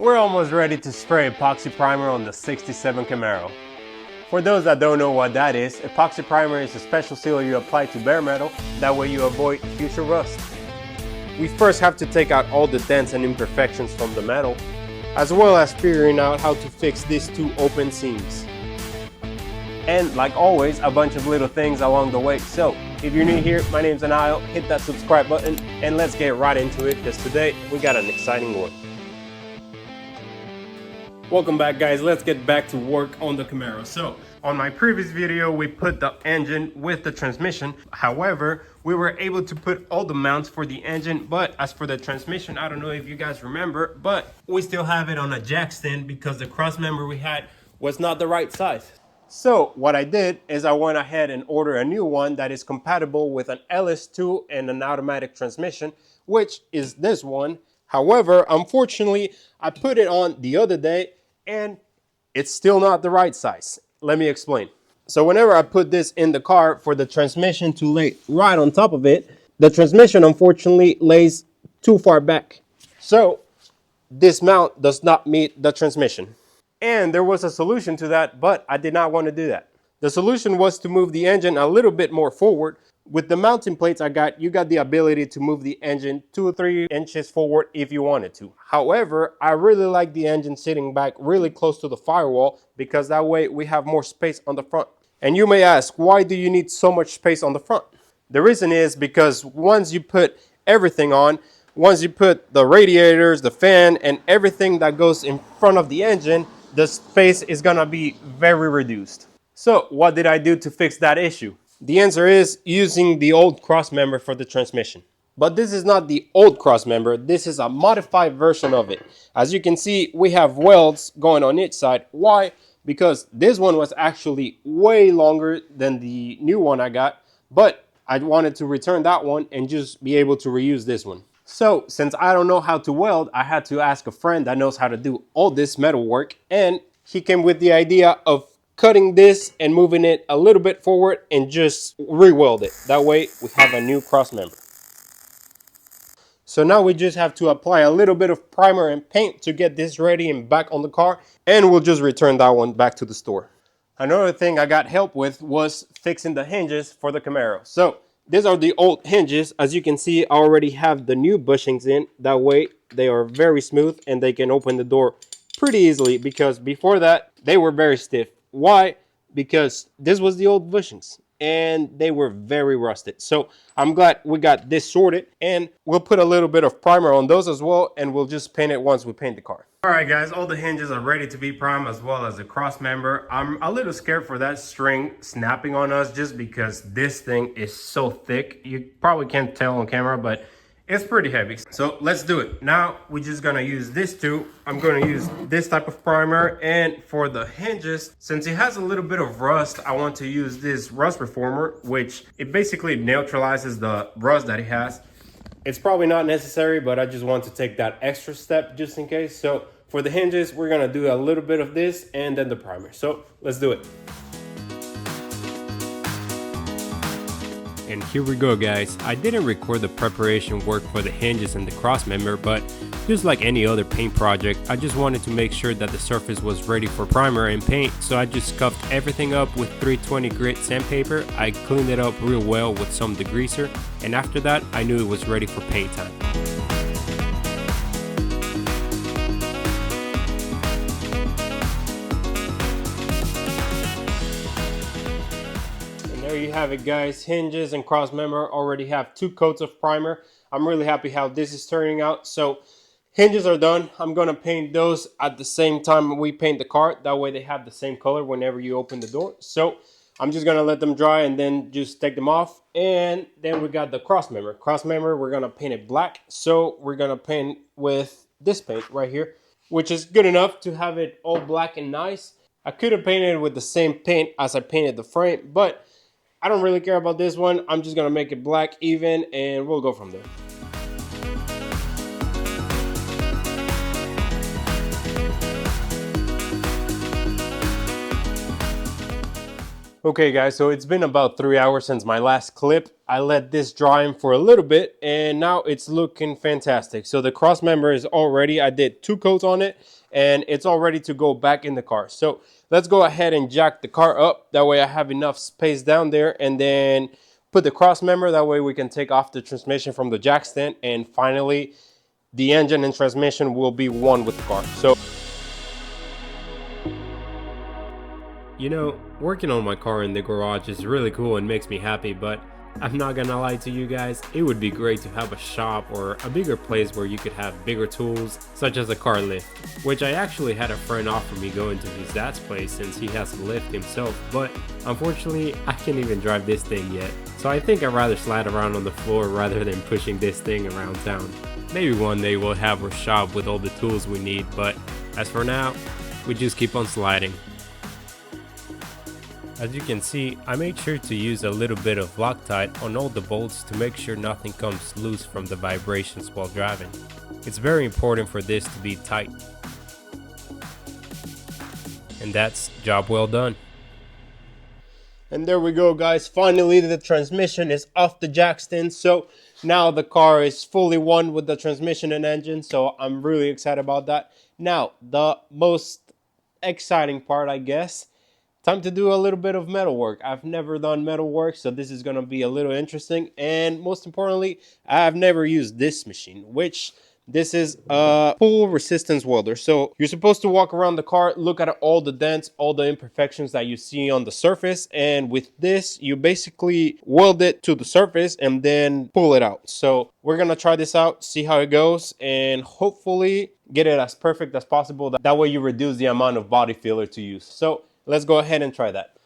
We're almost ready to spray epoxy primer on the 67 Camaro. For those that don't know what that is, epoxy primer is a special seal you apply to bare metal, that way you avoid future rust. We first have to take out all the dents and imperfections from the metal, as well as figuring out how to fix these two open seams. And like always, a bunch of little things along the way. So if you're new here, my name's Anil, hit that subscribe button and let's get right into it, because today we got an exciting one. Welcome back, guys. Let's get back to work on the Camaro. So on my previous video, we put the engine with the transmission. However, we were able to put all the mounts for the engine, but as for the transmission, I don't know if you guys remember, but we still have it on a jack stand because the cross member we had was not the right size. So what I did is I went ahead and ordered a new one that is compatible with an LS2 and an automatic transmission, which is this one. However, unfortunately, I put it on the other day and it's still not the right size. Let me explain. So whenever I put this in the car for the transmission to lay right on top of it, the transmission unfortunately lays too far back. So this mount does not meet the transmission. And there was a solution to that, but I did not want to do that. The solution was to move the engine a little bit more forward. With the mounting plates I got, you got the ability to move the engine 2 or 3 inches forward if you wanted to. However, I really like the engine sitting back really close to the firewall because that way we have more space on the front. And you may ask, why do you need so much space on the front? The reason is because once you put everything on, once you put the radiators, the fan, and everything that goes in front of the engine, the space is gonna be very reduced. So what did I do to fix that issue? The answer is using the old cross member for the transmission. But this is not the old cross member, this is a modified version of it. As you can see, we have welds going on each side. Why? Because this one was actually way longer than the new one I got, but I wanted to return that one and just be able to reuse this one. So since I don't know how to weld, I had to ask a friend that knows how to do all this metal work, and he came with the idea of cutting this and moving it a little bit forward and just re-weld it. That way we have a new cross member. So now we just have to apply a little bit of primer and paint to get this ready and back on the car, and we'll just return that one back to the store. Another thing I got help with was fixing the hinges for the Camaro. So these are the old hinges. As you can see, I already have the new bushings in. That way they are very smooth and they can open the door pretty easily, because before that they were very stiff. Why? Because this was the old bushings and they were very rusted. So I'm glad we got this sorted, and we'll put a little bit of primer on those as well, and we'll just paint it once we paint the car. All right, guys, all the hinges are ready to be primed, as well as the cross member. I'm a little scared for that string snapping on us just because this thing is so thick. You probably can't tell on camera, but it's pretty heavy. So let's do it. Now we're just gonna use this too. I'm gonna use this type of primer, and for the hinges, since it has a little bit of rust, I want to use this rust reformer, which it basically neutralizes the rust that it has. It's probably not necessary, but I just want to take that extra step just in case. So for the hinges, we're gonna do a little bit of this and then the primer. So let's do it. And here we go, guys. I didn't record the preparation work for the hinges and the cross member, but just like any other paint project, I just wanted to make sure that the surface was ready for primer and paint. So I just scuffed everything up with 320 grit sandpaper. I cleaned it up real well with some degreaser, and after that I knew it was ready for paint time. There you have it, guys. Hinges and cross member already have 2 coats of primer. I'm really happy how this is turning out. So hinges are done. I'm gonna paint those at the same time we paint the car. That way they have the same color whenever you open the door. So I'm just gonna let them dry and then just take them off. And then we got the cross member. Cross member, we're gonna paint it black. So we're gonna paint with this paint right here, which is good enough to have it all black and nice. I could have painted with the same paint as I painted the frame, but I don't really care about this one. I'm just gonna make it black even, and we'll go from there. Okay guys, so it's been about 3 hours since my last clip. I let this dry in for a little bit and now it's looking fantastic. So the cross member is all ready. I did 2 coats on it and it's all ready to go back in the car. So let's go ahead and jack the car up. That way I have enough space down there, and then put the cross member. That way we can take off the transmission from the jack stand, and finally the engine and transmission will be one with the car. So you know, working on my car in the garage is really cool and makes me happy, but I'm not gonna lie to you guys, it would be great to have a shop or a bigger place where you could have bigger tools, such as a car lift, which I actually had a friend offer me going to his dad's place since he has a lift himself, but unfortunately I can't even drive this thing yet, so I think I'd rather slide around on the floor rather than pushing this thing around town. Maybe one day we'll have a shop with all the tools we need, but as for now, we just keep on sliding. As you can see, I made sure to use a little bit of Loctite on all the bolts to make sure nothing comes loose from the vibrations while driving. It's very important for this to be tight. And that's job well done. And there we go guys, finally the transmission is off the jack stand, so now the car is fully one with the transmission and engine, so I'm really excited about that. Now the most exciting part, I guess, time to do a little bit of metal work. I've never done metal work, so this is going to be a little interesting. And most importantly, I've never used this machine, which this is a pull resistance welder. So you're supposed to walk around the car, look at all the dents, all the imperfections that you see on the surface. And with this, you basically weld it to the surface and then pull it out. So we're going to try this out, see how it goes, and hopefully get it as perfect as possible. That way you reduce the amount of body filler to use. So let's go ahead and try that.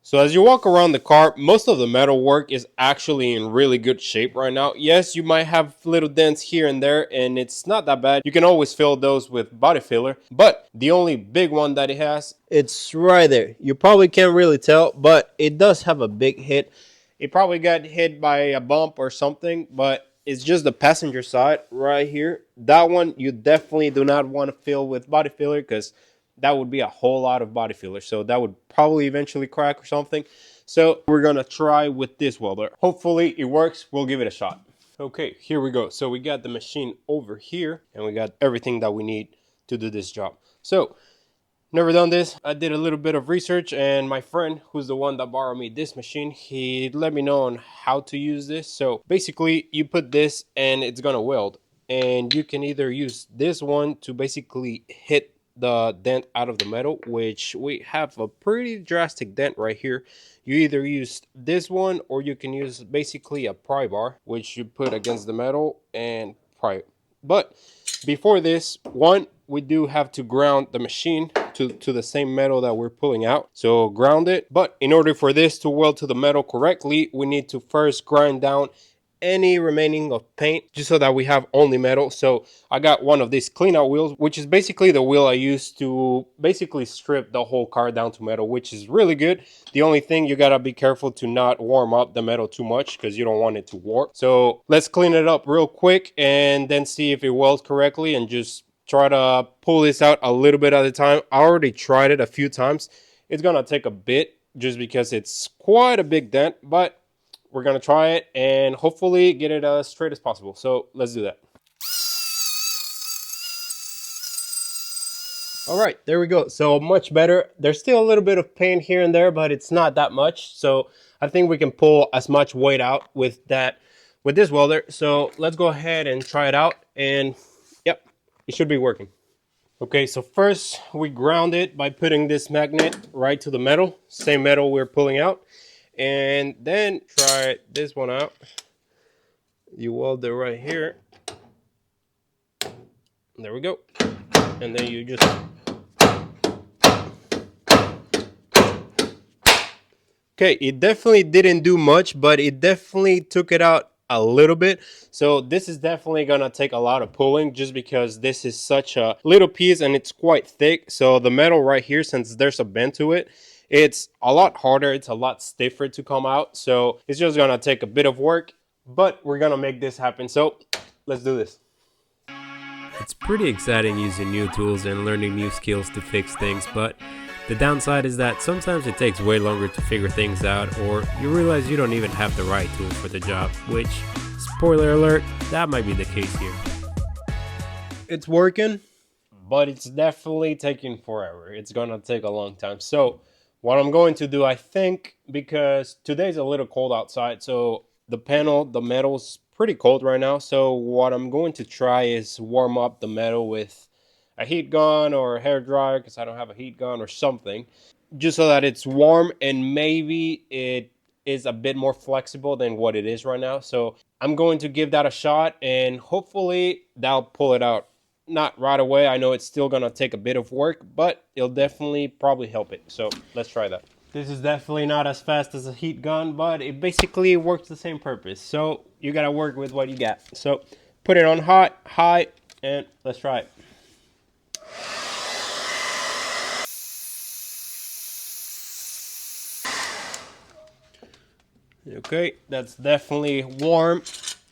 So as you walk around the car, most of the metal work is actually in really good shape right now. Yes, you might have little dents here and there, and it's not that bad. You can always fill those with body filler. But the only big one that it has, it's right there. You probably can't really tell, but it does have a big hit. It probably got hit by a bump or something, but it's just the passenger side right here. That one you definitely do not want to fill with body filler, because that would be a whole lot of body filler, so that would probably eventually crack or something. So we're gonna try with this welder. Hopefully it works. We'll give it a shot. Okay, here we go. So we got the machine over here and we got everything that we need to do this job. So never done this. I did a little bit of research, and my friend, who's the one that borrowed me this machine, he let me know on how to use this. So basically you put this and it's gonna weld, and you can either use this one to basically hit the dent out of the metal, which we have a pretty drastic dent right here. You either use this one, or you can use basically a pry bar, which you put against the metal and pry it. But before this one, we do have to ground the machine to the same metal that we're pulling out. So ground it. But in order for this to weld to the metal correctly, we need to first grind down any remaining of paint, just so that we have only metal. So I got one of these clean out wheels, which is basically the wheel I use to basically strip the whole car down to metal, which is really good. The only thing, you gotta be careful to not warm up the metal too much, because you don't want it to warp. So let's clean it up real quick and then see if it welds correctly, and just try to pull this out a little bit at a time. I already tried it a few times. It's gonna take a bit just because it's quite a big dent, but we're going to try it and hopefully get it as straight as possible. So let's do that. All right, there we go. So much better. There's still a little bit of pain here and there, but it's not that much. So I think we can pull as much weight out with this welder. So let's go ahead and try it out. And yep, it should be working. Okay, so first we ground it by putting this magnet right to the metal, same metal we're pulling out. And then try this one out. You weld it right here. There we go. And then you just okay, it definitely didn't do much, but it definitely took it out a little bit. So this is definitely gonna take a lot of pulling, just because this is such a little piece and it's quite thick. So the metal right here, since there's a bend to it, it's a lot harder, it's a lot stiffer to come out. So it's just gonna take a bit of work, but we're gonna make this happen. So let's do this. It's pretty exciting using new tools and learning new skills to fix things, but The downside is that sometimes it takes way longer to figure things out, or you realize you don't even have the right tool for the job, which, spoiler alert, that might be the case here. It's working, but it's definitely taking forever. It's gonna take a long time. So what I'm going to do, I think, because today's a little cold outside, so the metal's pretty cold right now. So what I'm going to try is warm up the metal with a heat gun or a hair dryer, because I don't have a heat gun or something, just so that it's warm and maybe it is a bit more flexible than what it is right now. So I'm going to give that a shot, and hopefully that'll pull it out. Not right away. I know it's still gonna take a bit of work, but it'll definitely probably help it. So let's try that. This is definitely not as fast as a heat gun, but it basically works the same purpose. So you gotta work with what you got. So put it on high, and let's try it. Okay, that's definitely warm.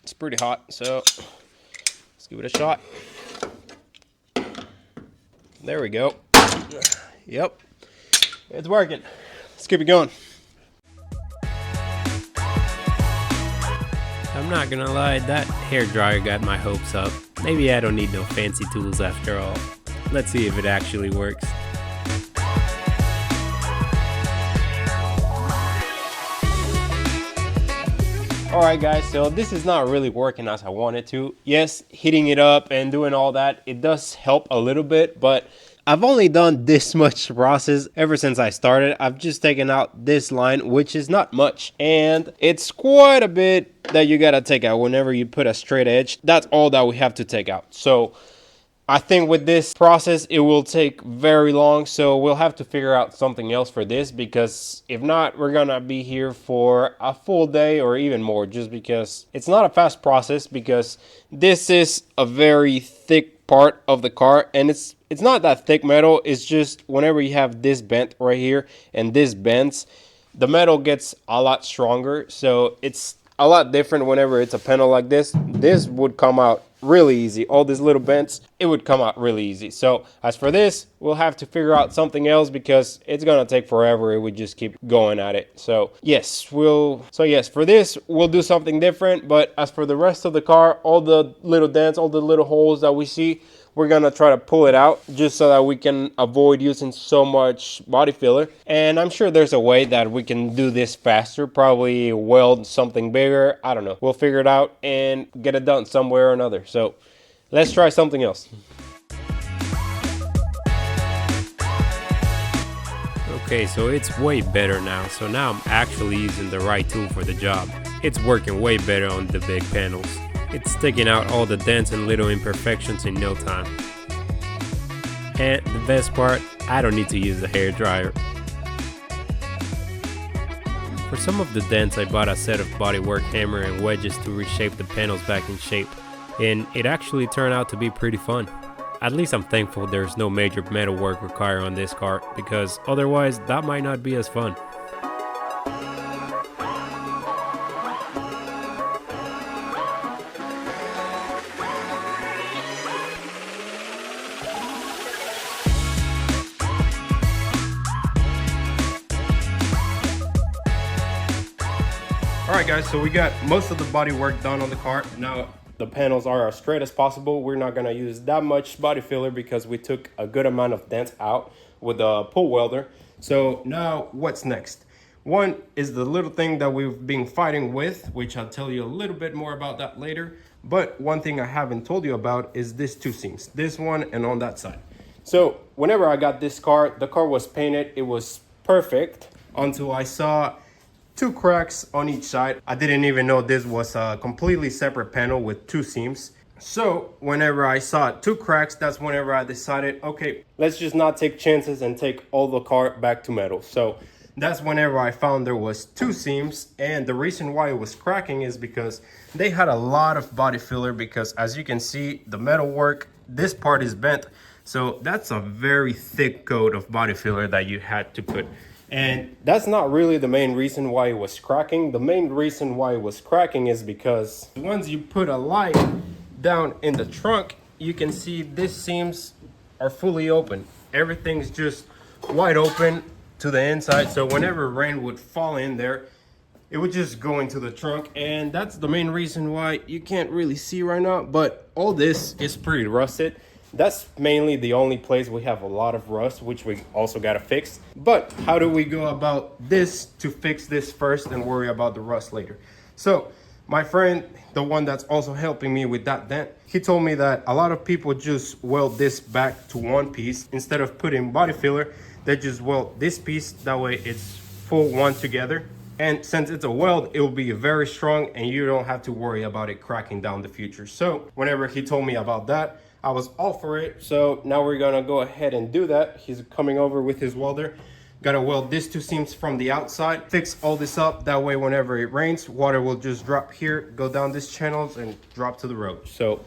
It's pretty hot, so let's give it a shot. There we go. Yep, it's working. Let's keep it going. I'm not gonna lie, that hair dryer got my hopes up. Maybe I don't need no fancy tools after all. Let's see if it actually works. Alright guys, so this is not really working as I want it to. Yes, heating it up and doing all that, it does help a little bit, but I've only done this much process ever since I started. I've just taken out this line, which is not much, and it's quite a bit that you gotta take out whenever you put a straight edge. That's all that we have to take out. So I think with this process, it will take very long, so we'll have to figure out something else for this, because if not, we're gonna be here for a full day or even more, just because it's not a fast process, because this is a very thick part of the car, and it's not that thick metal. It's just whenever you have this bent right here and this bends, the metal gets a lot stronger, so it's a lot different whenever it's a panel like this. This would come out really easy. All these little bends, it would come out really easy. So as for this, we'll have to figure out something else, because it's gonna take forever if we just keep going at it. So yes, for this, we'll do something different. But as for the rest of the car, all the little dents, all the little holes that we see, we're gonna try to pull it out, just so that we can avoid using so much body filler. And I'm sure there's a way that we can do this faster, probably weld something bigger. I don't know. We'll figure it out and get it done somewhere or another. So let's try something else. Okay, so it's way better now. So now I'm actually using the right tool for the job. It's working way better on the big panels. It's taking out all the dents and little imperfections in no time. And the best part, I don't need to use the hair dryer. For some of the dents, I bought a set of bodywork hammer and wedges to reshape the panels back in shape, and it actually turned out to be pretty fun. At least I'm thankful there's no major metal work required on this car, because otherwise that might not be as fun. Alright guys, so we got most of the body work done on the car. Now the panels are as straight as possible. We're not going to use that much body filler, because we took a good amount of dents out with a pull welder. So now what's next? One is the little thing that we've been fighting with, which I'll tell you a little bit more about that later. But one thing I haven't told you about is this two seams, this one and on that side. So whenever I got this car, the car was painted. It was perfect until I saw two cracks on each side. I didn't even know this was a completely separate panel with two seams. So whenever I saw two cracks, that's whenever I decided, okay, let's just not take chances and take all the car back to metal. So that's whenever I found there was two seams, and the reason why it was cracking is because they had a lot of body filler, because as you can see, the metal work, this part is bent. So that's a very thick coat of body filler that you had to put. And that's not really the main reason why it was cracking. The main reason why it was cracking is because once you put a light down in the trunk, you can see these seams are fully open. Everything's just wide open to the inside, so whenever rain would fall in there, it would just go into the trunk. And that's the main reason why you can't really see right now, but all this is pretty rusted. That's mainly the only place we have a lot of rust, which we also got to fix. But how do we go about this to fix this first and worry about the rust later? So my friend, the one that's also helping me with that dent, he told me that a lot of people just weld this back to one piece. Instead of putting body filler, they just weld this piece. That way it's full one together. And since it's a weld, it will be very strong and you don't have to worry about it cracking down the future. So whenever he told me about that, I was all for it. So now we're gonna go ahead and do that. He's coming over with his welder. Gotta weld these two seams from the outside, fix all this up. That way, whenever it rains, water will just drop here, go down these channels and drop to the road. So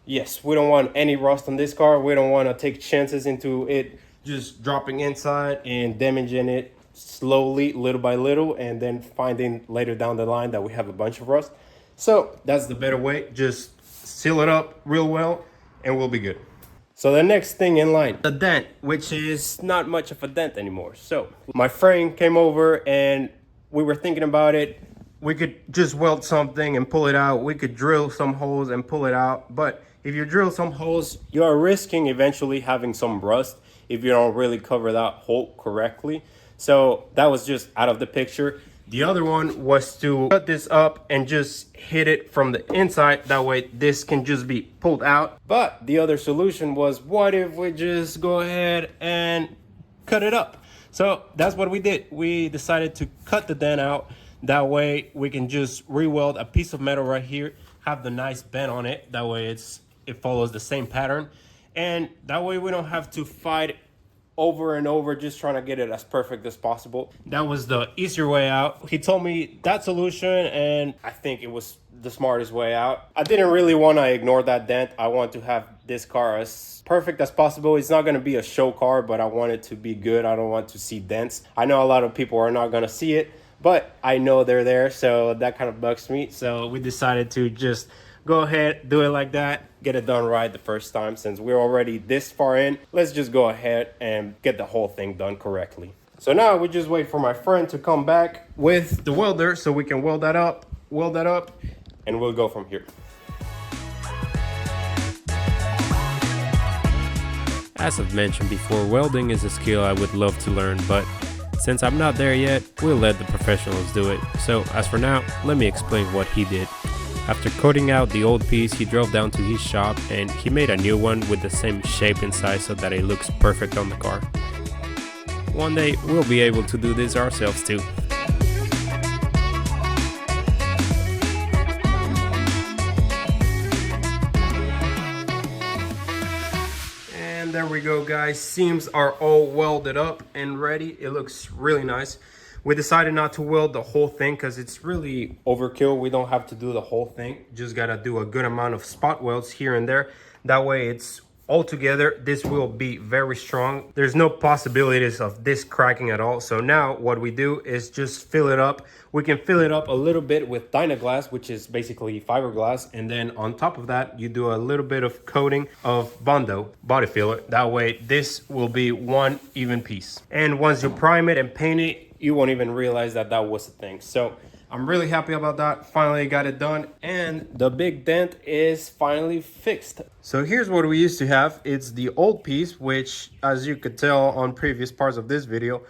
yes, we don't want any rust on this car. We don't wanna take chances into it just dropping inside and damaging it slowly, little by little, and then finding later down the line that we have a bunch of rust. So that's the better way. Just seal it up real well and we'll be good. So the next thing in line, the dent, which is not much of a dent anymore. So my friend came over and we were thinking about it. We could just weld something and pull it out. We could drill some holes and pull it out. But if you drill some holes, you are risking eventually having some rust if you don't really cover that hole correctly. So that was just out of the picture. The other one was to cut this up and just hit it from the inside. That way this can just be pulled out. But the other solution was, what if we just go ahead and cut it up? So that's what we did. We decided to cut the dent out. That way we can just re-weld a piece of metal right here, have the nice bend on it. That way it follows the same pattern. And that way we don't have to fight over and over just trying to get it as perfect as possible. That was the easier way out. He told me that solution and I think it was the smartest way out. I didn't really want to ignore that dent. I want to have this car as perfect as possible. It's not going to be a show car, but I want it to be good. I don't want to see dents. I know a lot of people are not going to see it, but I know they're there, so that kind of bugs me. So we decided to just go ahead, do it like that, get it done right the first time. Since we're already this far in, let's just go ahead and get the whole thing done correctly. So now we just wait for my friend to come back with the welder so we can weld that up, and we'll go from here. As I've mentioned before, welding is a skill I would love to learn, but since I'm not there yet, we'll let the professionals do it. So as for now, let me explain what he did. After cutting out the old piece, he drove down to his shop and he made a new one with the same shape and size so that it looks perfect on the car. One day, we'll be able to do this ourselves too. And there we go, guys. Seams are all welded up and ready. It looks really nice. We decided not to weld the whole thing because it's really overkill. We don't have to do the whole thing. Just gotta do a good amount of spot welds here and there. That way it's all together. This will be very strong. There's no possibilities of this cracking at all. So now what we do is just fill it up. We can fill it up a little bit with Dynaglass, which is basically fiberglass. And then on top of that, you do a little bit of coating of Bondo body filler. That way this will be one even piece. And once you prime it and paint it, you won't even realize that that was a thing. So I'm really happy about that. Finally got it done. And the big dent is finally fixed. So here's what we used to have. It's the old piece, which as you could tell on previous parts of this video,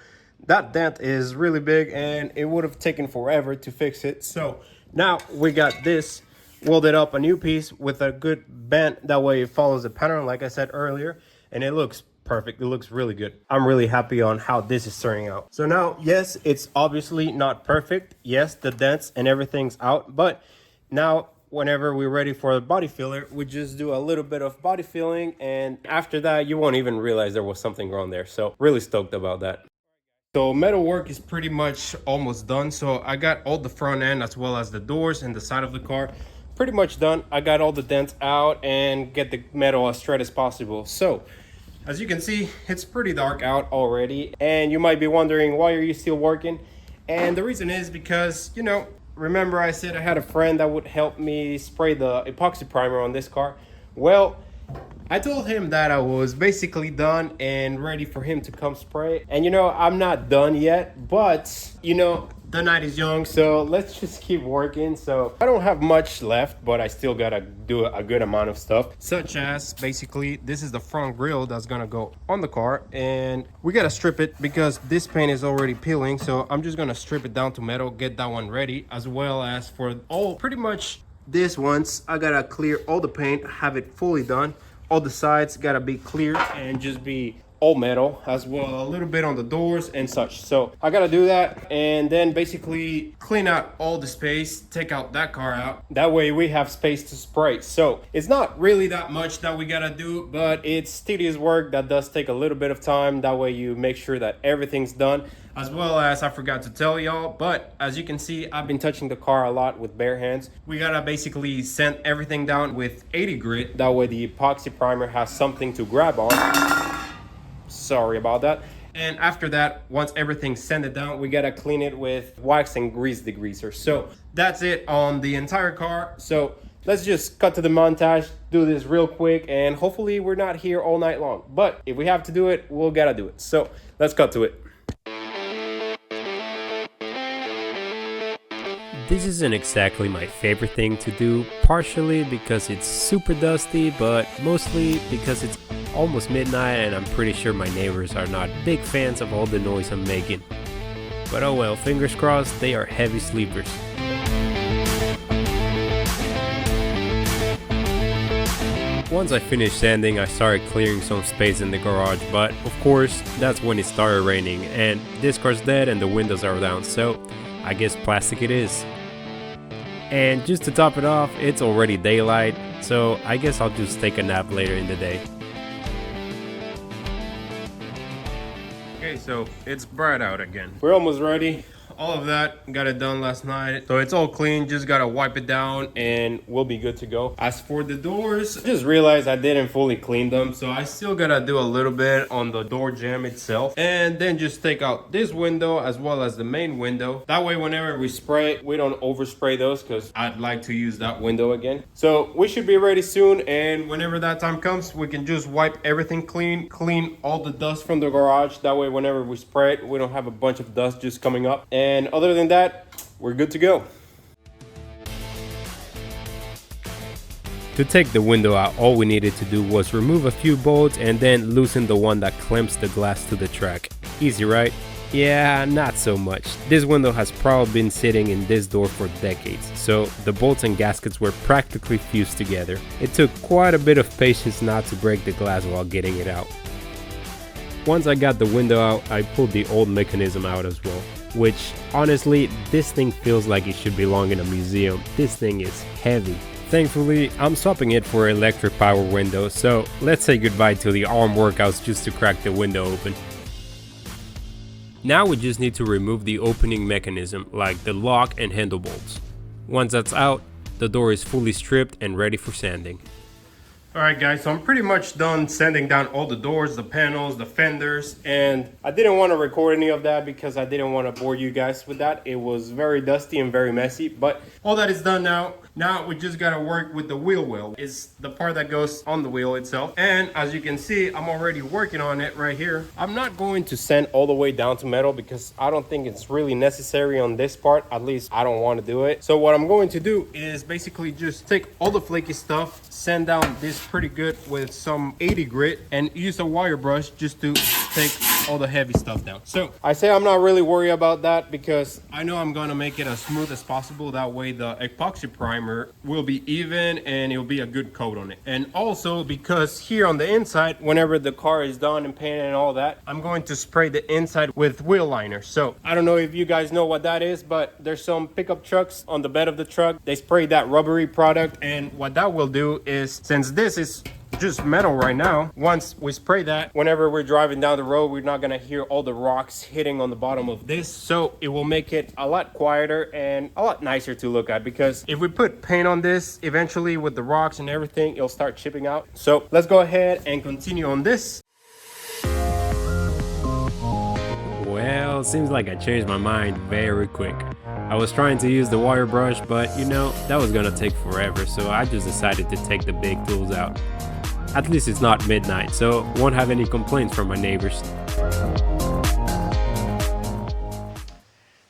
that dent is really big and it would have taken forever to fix it. So now we got this welded up, a new piece with a good bend. That way it follows the pattern, like I said earlier, and it looks perfect. It looks really good. I'm really happy on how this is turning out. So now, yes, it's obviously not perfect. Yes, the dents and everything's out, but now whenever we're ready for the body filler, we just do a little bit of body filling, and after that you won't even realize there was something wrong there. So really stoked about that. So metal work is pretty much almost done. So I got all the front end as well as the doors and the side of the car pretty much done. I got all the dents out and get the metal as straight as possible. So as you can see, it's pretty dark out already, and you might be wondering, why are you still working? And the reason is because, you know, remember I said I had a friend that would help me spray the epoxy primer on this car? Well, I told him that I was basically done and ready for him to come spray. And you know, I'm not done yet, but you know, the night is young, so let's just keep working. So I don't have much left, but I still gotta do a good amount of stuff, such as basically this is the front grille that's gonna go on the car, and we gotta strip it because this paint is already peeling. So I'm just gonna strip it down to metal, get that one ready, as well as for all pretty much this once I gotta clear all the paint, have it fully done. All the sides gotta be clear and just be all metal, as well a little bit on the doors and such. So I gotta do that, and then basically clean out all the space, take out that car out, that way we have space to spray. So it's not really that much that we gotta do, but it's tedious work that does take a little bit of time. That way you make sure that everything's done, as well as I forgot to tell y'all, but as you can see, I've been touching the car a lot with bare hands. We gotta basically sand everything down with 80 grit, that way the epoxy primer has something to grab on. Sorry about that. And after that, once everything's sanded down, we gotta clean it with wax and grease degreaser. So that's it on the entire car. So let's just cut to the montage, do this real quick, and hopefully we're not here all night long. But if we have to do it, we'll gotta do it. So let's cut to it. This isn't exactly my favorite thing to do, partially because it's super dusty, but mostly because it's almost midnight and I'm pretty sure my neighbors are not big fans of all the noise I'm making. But oh well, fingers crossed, they are heavy sleepers. Once I finished sanding, I started clearing some space in the garage, but of course, that's when it started raining and this car's dead and the windows are down, so I guess plastic it is. And just to top it off, it's already daylight, so I guess I'll just take a nap later in the day. Okay, so it's bright out again. We're almost ready. All of that got it done last night, so it's all clean. Just gotta wipe it down and we'll be good to go. As for the doors, I just realized I didn't fully clean them, so I still gotta do a little bit on the door jamb itself, and then just take out this window as well as the main window. That way whenever we spray, we don't overspray those, because I'd like to use that window again. So we should be ready soon, and whenever that time comes, we can just wipe everything clean all the dust from the garage. That way whenever we spray it, we don't have a bunch of dust just coming up. And other than that, we're good to go. To take the window out, all we needed to do was remove a few bolts and then loosen the one that clamps the glass to the track. Easy, right? Yeah, not so much. This window has probably been sitting in this door for decades, so the bolts and gaskets were practically fused together. It took quite a bit of patience not to break the glass while getting it out. Once I got the window out, I pulled the old mechanism out as well, which honestly, this thing feels like it should belong in a museum. This thing is heavy. Thankfully, I'm swapping it for electric power window, so let's say goodbye to the arm workouts just to crack the window open. Now we just need to remove the opening mechanism, like the lock and handle bolts. Once that's out, the door is fully stripped and ready for sanding. Alright guys, so I'm pretty much done sanding down all the doors, the panels, the fenders, and I didn't want to record any of that because I didn't want to bore you guys with that. It was very dusty and very messy, but all that is done now. Now we just gotta work with the wheel well. It's the part that goes on the wheel itself. And as you can see, I'm already working on it right here. I'm not going to sand all the way down to metal because I don't think it's really necessary on this part. At least I don't want to do it. So what I'm going to do is basically just take all the flaky stuff, sand down this pretty good with some 80 grit, and use a wire brush just to take all the heavy stuff down. So I say I'm not really worried about that because I know I'm gonna make it as smooth as possible. That way the epoxy primer will be even and it'll be a good coat on it. And also because here on the inside, whenever the car is done and painted and all that, I'm going to spray the inside with wheel liner. So I don't know if you guys know what that is, but there's some pickup trucks on the bed of the truck. They spray that rubbery product, and what that will do is, since this is just metal right now, once we spray that, whenever we're driving down the road, we're not gonna hear all the rocks hitting on the bottom of this. So it will make it a lot quieter and a lot nicer to look at, because if we put paint on this, eventually with the rocks and everything, it'll start chipping out. So let's go ahead and continue on this. Well, seems like I changed my mind very quick. I was trying to use the wire brush, but you know, that was gonna take forever, so I just decided to take the big tools out. At least it's not midnight, so won't have any complaints from my neighbors.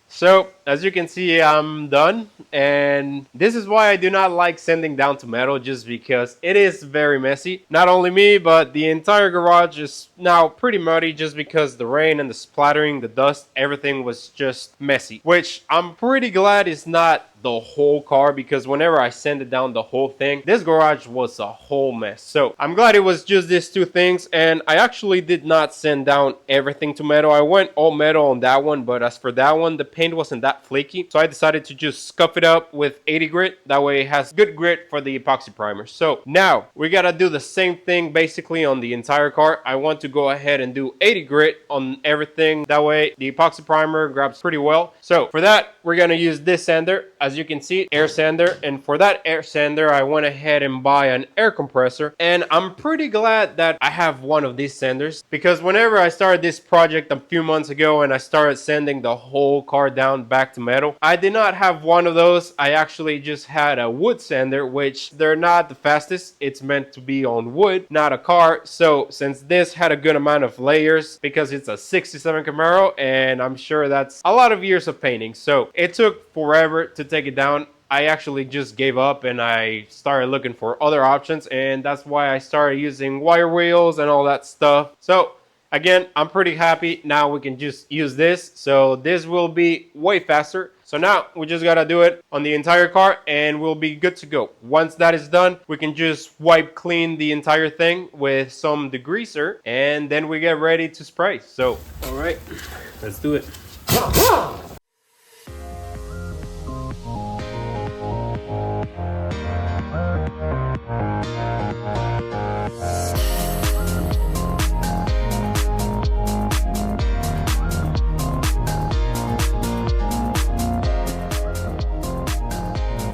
So, as you can see, I'm done, and this is why I do not like sanding down to metal, just because it is very messy. Not only me, but the entire garage is now pretty muddy just because the rain and the splattering, the dust, everything was just messy. Which I'm pretty glad is not the whole car, because whenever I sanded down the whole thing, this garage was a whole mess. So I'm glad it was just these two things, and I actually did not sand down everything to metal. I went all metal on that one, but as for that one, the paint wasn't that flaky, so I decided to just scuff it up with 80 grit. That way it has good grit for the epoxy primer. So now we gotta do the same thing basically on the entire car. I want to go ahead and do 80 grit on everything. That way the epoxy primer grabs pretty well. So for that, we're gonna use this sander. As you can see, air sander, and for that air sander I went ahead and buy an air compressor, and I'm pretty glad that I have one of these sanders, because whenever I started this project a few months ago and I started sanding the whole car down back to metal, I did not have one of those. I actually just had a wood sander, which they're not the fastest. It's meant to be on wood, not a car. So since this had a good amount of layers, because it's a 67 Camaro, and I'm sure that's a lot of years of painting, so it took forever to take it down. I actually just gave up and I started looking for other options, and that's why I started using wire wheels and all that stuff. So again, I'm pretty happy. Now we can just use this, so this will be way faster. So now we just gotta do it on the entire car and we'll be good to go. Once that is done, we can just wipe clean the entire thing with some degreaser, and then we get ready to spray. So all right, let's do it.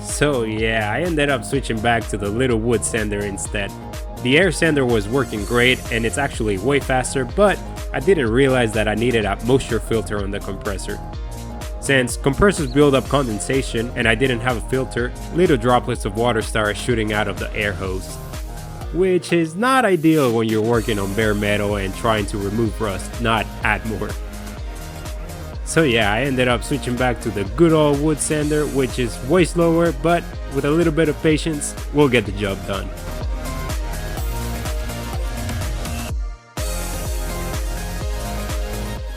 So yeah, I ended up switching back to the little wood sander instead. The air sander was working great and it's actually way faster, but I didn't realize that I needed a moisture filter on the compressor. Since compressors build up condensation and I didn't have a filter, little droplets of water started shooting out of the air hose, which is not ideal when you're working on bare metal and trying to remove rust, not add more. So yeah, I ended up switching back to the good old wood sander, which is way slower, but with a little bit of patience, we'll get the job done.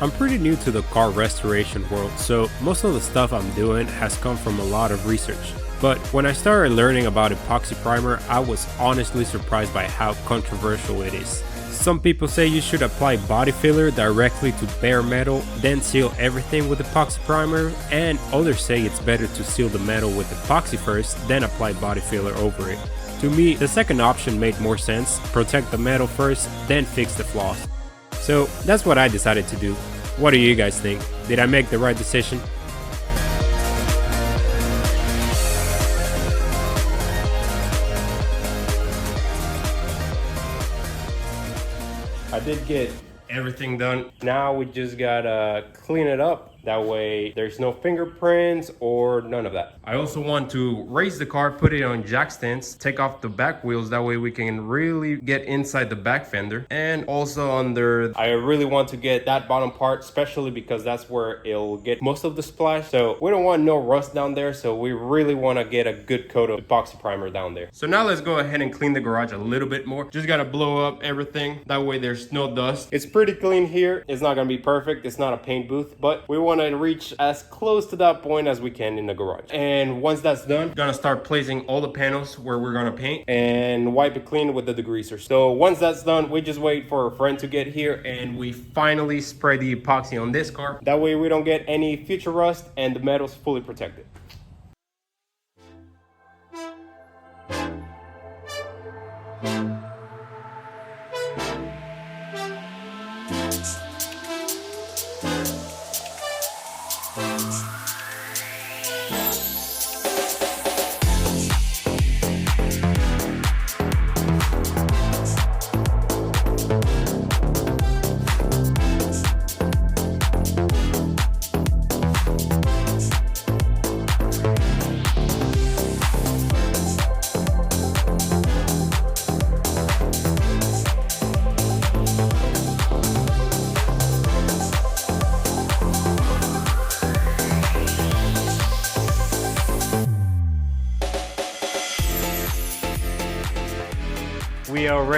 I'm pretty new to the car restoration world, so most of the stuff I'm doing has come from a lot of research. But when I started learning about epoxy primer, I was honestly surprised by how controversial it is. Some people say you should apply body filler directly to bare metal, then seal everything with epoxy primer, and others say it's better to seal the metal with epoxy first, then apply body filler over it. To me, the second option made more sense: protect the metal first, then fix the flaws. So that's what I decided to do. What do you guys think? Did I make the right decision? I did get everything done. Now we just gotta clean it up. That way there's no fingerprints or none of that. I also want to raise the car, put it on jack stands, take off the back wheels. That way we can really get inside the back fender. And also under, I really want to get that bottom part, especially because that's where it'll get most of the splash. So we don't want no rust down there. So we really want to get a good coat of epoxy primer down there. So now let's go ahead and clean the garage a little bit more. Just gotta blow up everything. That way there's no dust. It's pretty clean here. It's not gonna be perfect. It's not a paint booth, but we want to reach as close to that point as we can in the garage. And once that's done, gonna start placing all the panels where we're gonna paint and wipe it clean with the degreaser. So once that's done, we just wait for a friend to get here and we finally spray the epoxy on this car. That way we don't get any future rust and the metal's fully protected.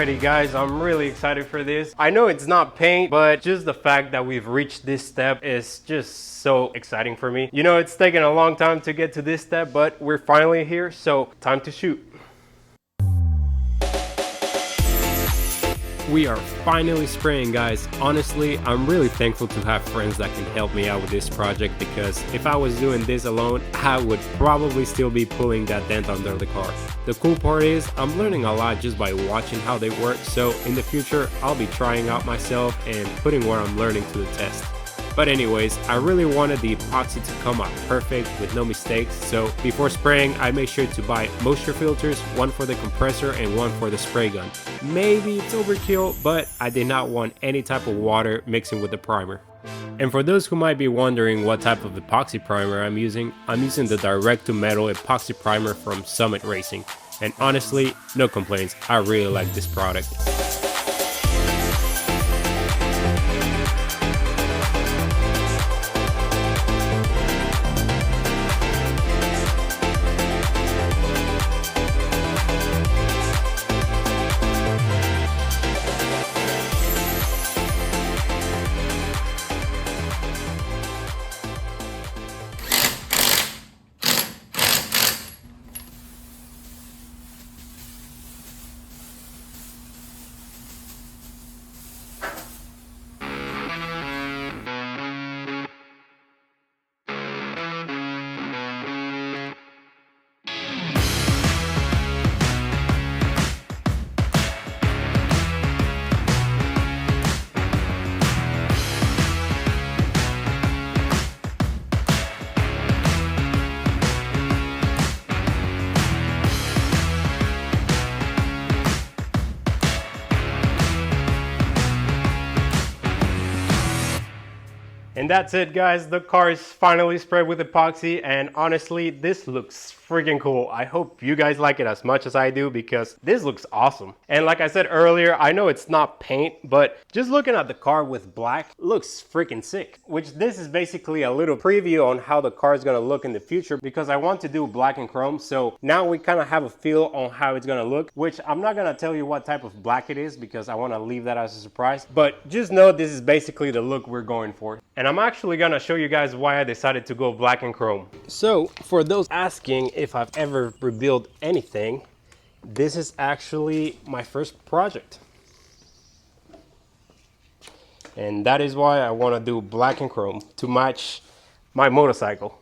already, guys. I'm really excited for this. I know it's not paint, but just the fact that we've reached this step is just so exciting for me. You know, it's taken a long time to get to this step, but we're finally here, so time to shoot. We are finally spraying, guys. Honestly, I'm really thankful to have friends that can help me out with this project, because if I was doing this alone, I would probably still be pulling that dent under the car. The cool part is I'm learning a lot just by watching how they work, so in the future I'll be trying out myself and putting what I'm learning to the test. But anyways, I really wanted the epoxy to come out perfect with no mistakes, so before spraying I made sure to buy moisture filters, one for the compressor and one for the spray gun. Maybe it's overkill, but I did not want any type of water mixing with the primer. And for those who might be wondering what type of epoxy primer I'm using the direct to metal epoxy primer from Summit Racing. And honestly, no complaints, I really like this product. And that's it, guys. The car is finally sprayed with epoxy, and honestly, this looks freaking cool. I hope you guys like it as much as I do, because this looks awesome. And like I said earlier, I know it's not paint, but just looking at the car with black looks freaking sick. Which this is basically a little preview on how the car is gonna look in the future, because I want to do black and chrome. So now we kind of have a feel on how it's gonna look, which I'm not gonna tell you what type of black it is because I want to leave that as a surprise. But just know this is basically the look we're going for. And I'm actually gonna show you guys why I decided to go black and chrome. So for those asking if I've ever rebuilt anything, this is actually my first project. And that is why I want to do black and chrome to match my motorcycle.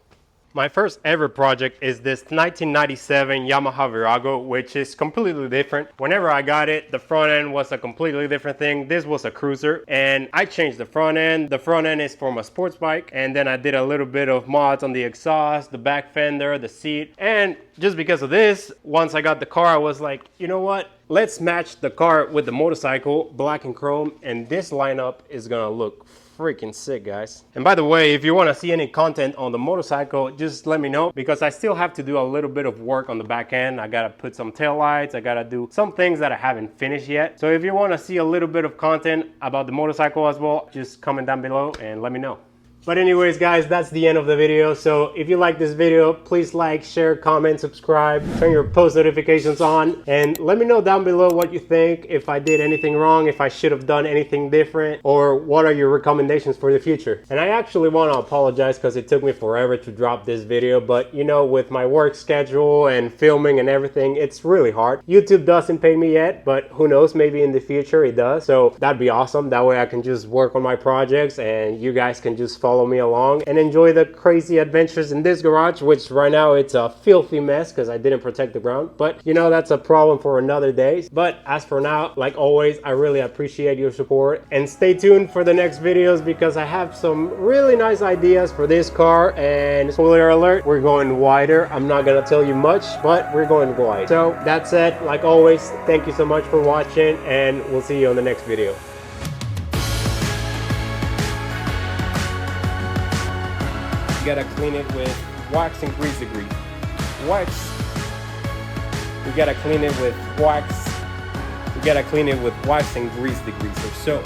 My first ever project is this 1997 Yamaha Virago, which is completely different. Whenever I got it, the front end was a completely different thing. This was a cruiser, and I changed the front end. The front end is from a sports bike, and then I did a little bit of mods on the exhaust, the back fender, the seat. And just because of this, once I got the car, I was like, you know what? Let's match the car with the motorcycle, black and chrome, and this lineup is gonna look freaking sick, guys. And by the way, if you want to see any content on the motorcycle, just let me know, because I still have to do a little bit of work on the back end. I gotta put some tail lights, I gotta do some things that I haven't finished yet. So if you want to see a little bit of content about the motorcycle as well, just comment down below and let me know. But anyways, guys, that's the end of the video. So if you like this video, please like, share, comment, subscribe, turn your post notifications on, and let me know down below what you think, if I did anything wrong, if I should have done anything different, or what are your recommendations for the future. And I actually want to apologize because it took me forever to drop this video, but you know, with my work schedule and filming and everything, it's really hard. YouTube doesn't pay me yet, but who knows, maybe in the future it does. So that'd be awesome. That way I can just work on my projects and you guys can just follow me along and enjoy the crazy adventures in this garage, which right now it's a filthy mess because I didn't protect the ground, but you know, that's a problem for another day. But as for now, like always, I really appreciate your support, and stay tuned for the next videos because I have some really nice ideas for this car. And spoiler alert, we're going wider. I'm not gonna tell you much, but we're going wide. So that's it. Like always, thank you so much for watching, and we'll see you on the next video. You gotta clean it with wax and grease degree. Wax. You gotta clean it with wax. You gotta clean it with wax and grease degreaser. So